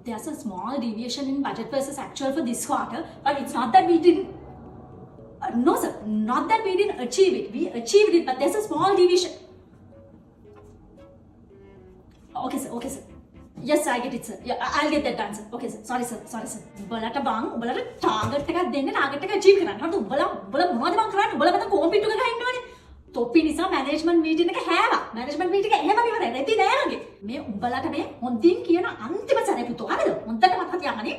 there's a small deviation in budget versus actual for this quarter, but it's not that we didn't. No, sir, not that we didn't achieve it. We achieved it, but there's a small deviation. Okay, sir. Okay, sir. Yes, I get it, sir. Yeah, I'll get that done, sir. Okay, sir. Sorry, sir. Sorry, sir. උඹලට target එකක් දෙන්න target එක achieve කරන්න. හරිද? උඹලා මොනවද මං කරන්නේ? උඹලා මට කොම්පියුටර් එක ගහින්නවනේ. තොප්පි නිසා management meeting එක හැවා. management meeting එක එහෙම ඉවරයි. නැති නෑ වගේ. මේ උඹලට මේ හොඳින් කියන අන්තිම සැරේ පුතෝ. හරිද? හොඳට මතක තියාගන්න.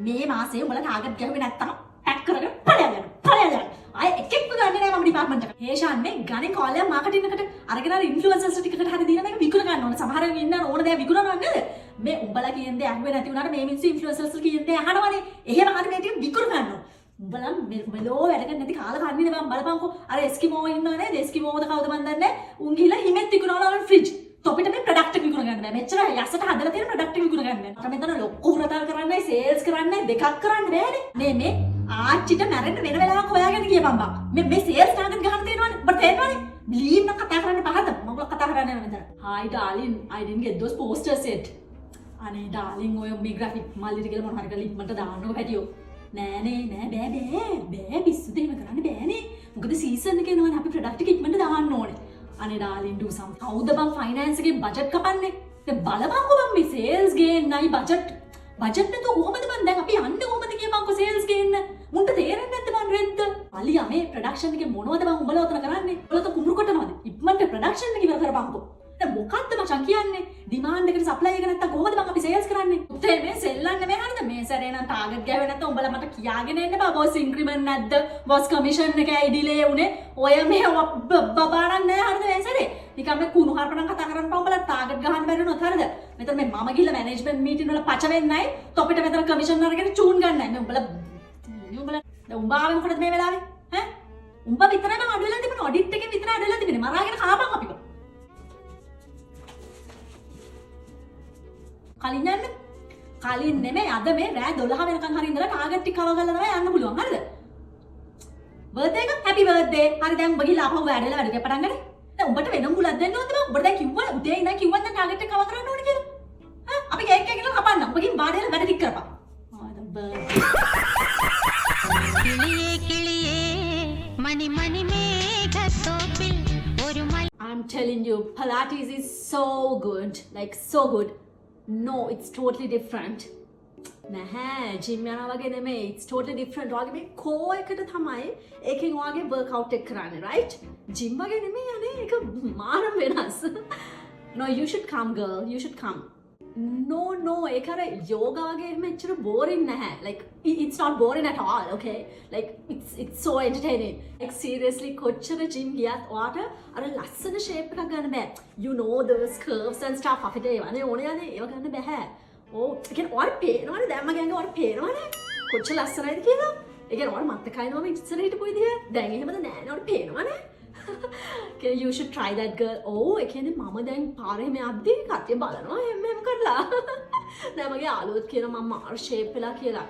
මේ මාසේ උඹලා target ගැහුවේ නැත්තම් පැක් කරගෙන ඵලයන් යනවා. ඵලයන් යනවා. ආයෙ එකෙක්ම ගන්නේ නෑ මම ඩිපාර්ට්මන්ට් එකට. හේෂාන් මේ ගණන් කෝල් එක මාකටිං එකට අරගෙන අර ඉන්ෆ්ලුවෙන්සර්ස් ටිකකට හරි දීලා මේක විකුණ ගන්න ඕනේ. සමහර වෙලාවෙ ඉන්න ඕන දේ විකුණනවා නේද? මේ උඹලා කියන දේ අහුවේ නැති වුණාට මේ මිනිස්සු ඉන්ෆ්ලුවෙන්සර්ස් කියන දේ අහනවනේ. එහෙම හරි මේ ටික විකුණ ගන්නවා. උඹලා මෙලෝ වැඩ කරන්නේ නැති කාලා කන්නේ නේ මම බලපන්කෝ. අර එස්කිමෝ ඉන්නව නේද? එස්කිමෝද කවුද මන් දන්නේ නැහැ. උන් ගිහිල්ලා හිමෙත් විකුණනවා ෆ්‍රිජ්. තොපිට මේ ප්‍රොඩක්ට් එක විකුණ ගන්න බෑ. මෙච්චර යසට හදලා තියෙන ප්‍රොඩක්ට් එක විකුණ ගන්න බෑ. අර මෙතන ලොක්කු හුරතල් කරන්නයි සේල්ස් කරන්නයි දෙකක් කරන්න බෑනේ. මේ ආච්චිට මැරෙන්න වෙන වෙලාවක හොයාගෙන ගියපන් බා. මේ සේල්ස් ටාගට් ගහන්න තියෙනවනේ. ඔබට තේරෙනවනේ. ලීව් නම් කතා කරන්න පහද. මම කතා කරන්නේ නැහැ මෙතන. Hi darling, I didn't get those posters yet. අනේ darling ඔය මේ graphic මල්ලිට කියලා මොන හරි කරලා ඉක්මනට දාන්නකො පැටියෝ. නෑ බෑ පිස්සුද එහෙම කරන්න බෑනේ. මොකද සීසන් එක එනවනේ අපි ප්‍රොඩක්ට් එක ඉක්මනට දාන්න ඕනේ. අනේ darling do some. කවුද බං ෆයිනෑන්ස් එකේ බජට් කපන්නේ? දැන් බලපන්කෝ බං මේ සේල්ස් ගේන්නයි බජට් නැතුව කොහොමද බං දැන් අපි යන්නේ කොහොමද කියපන්කෝ සේල්ස් ගේන්න? මුන්ට තේරෙන්නේ නැද්ද බං රෙද්ද? අලියා මේ ප්‍රොඩක්ෂන් එකේ මොනවද බං උඹලා උතන කරන්නේ? උඹලා તો කුඹුරු කොටනවද? ඉක්මනට ප්‍රොඩක්ෂන් එක ඉවර කරපන්කෝ. දැන් මොකක්ද මචං කියන්නේ? ඩිමාන්ඩ් එකට සප්ලයි එක නැත්තම් කොහොමද බං අපි සේල්ස් කරන්නේ? උත්තේ මේ සෙල්ලන්නේ මේ හරියද? මේ සැරේ නම් ටාගට් ගෑවේ නැත්තම් උඹලා මට කියාගෙන එන්න බා බොස් ඉන්ක්‍රිමන්ට් නැද්ද? බොස් කමිෂන් එක ඇයි ඩිලේ වුනේ? ඔය මේ බබාරන් නෑ හරියද මේ සැරේ? නිකන් මේ කුණු හarpණම් කතා කරන්න බා උඹලා ටාගට් ගහන්න බැරි වුණොත් හරියද? මෙතන මේ මම ගිහලා මැනේජ්මන්ට් මීටින් වල පච වෙන්නයි තොපිට මෙතන කමිෂන් අරගෙන චූන් ගන්නයි. මේ උඹලා දැන් උඹ ආවේ මොකටද මේ වෙලාවේ? ඈ? උඹ විතරයි මම අඩු වෙලා තිබුණේ. ඔඩිට් එකෙන් විතරයි අඩු වෙලා තිබුණේ. මරාගෙන කාපන් අපිව. කලින් යන්න. කලින් නෙමෙයි අද මේ රෑ 12 වෙනකන් හරි ඉඳලා ටාගට් ටික කවර් කරලා තමයි යන්න පුළුවන්. හරිද? බර්ත්ඩේ එක හැපි බර්ත්ඩේ. හරි දැන් උඹ ගිහලා ආපහු වැඩේලා වැඩ දෙක පටන් ගන්න. දැන් උඹට වෙනම බුලක් දෙන්න ඕනද බං? උඹට දැන් කිව්වා උදේ ඉඳන් කිව්වත් දැන් ටාගට් එක කවර් කරන්න ඕනේ කියලා. ඈ අපි කේක් එක ගෙනලා කපන්න. උඹ ගිහින් බාඩේලා වැඩ ටික කරපන්. ආ දැන් බර්ත්ඩේ. കിളിയേ മണി മണി മേഘത്തോപ്പിൽ ഒരു മല. I'm telling you, Pilates is so good. Like so good. No, it's totally different. නැහැ ජිම් යනවා වගේ නෙමෙයි. It's totally different. ඔයාගේ මේ කෝ එකට තමයි ඒකෙන් ඔයාගේ workout එක කරන්නේ, right? ජිම් වගේ නෙමෙයි අනේ ඒක මාරම වෙනස්. No, you should come girl. You should come. No, ඒක අර යෝගා වගේ එහෙම එච්චර boring නැහැ. Like it's not boring at all, okay? Like it's so entertaining. Like seriously කොච්චර ජිම් ගියත් ඔයාට අර ලස්සන shape එකක් ගන්න බෑ. You know those curves and stuff අපිට ඒවනේ ඕනේ යන්නේ ඒව ගන්න බෑ. ඕ ඒ කියන්නේ ඔයාට පේනවනේ දැන් මගේ ඇඟ ඔයාට පේනවනේ. කොච්චර ලස්සනයිද කියලා. ඒ කියන්නේ ඔයාට මතකයි නෝ මේ ඉස්සර හිටපු විදිය. දැන් එහෙමද නෑනේ ඔයාට පේනවනේ. Okay, you should try that girl. Oh, ඒ කියන්නේ මම දැන් පාරේ මේ අද්දි කට්ටිය බලනවා එහෙම කරලා. දැන් මගේ යාළුවොත් කියන මම මාර් shape වෙලා කියලා.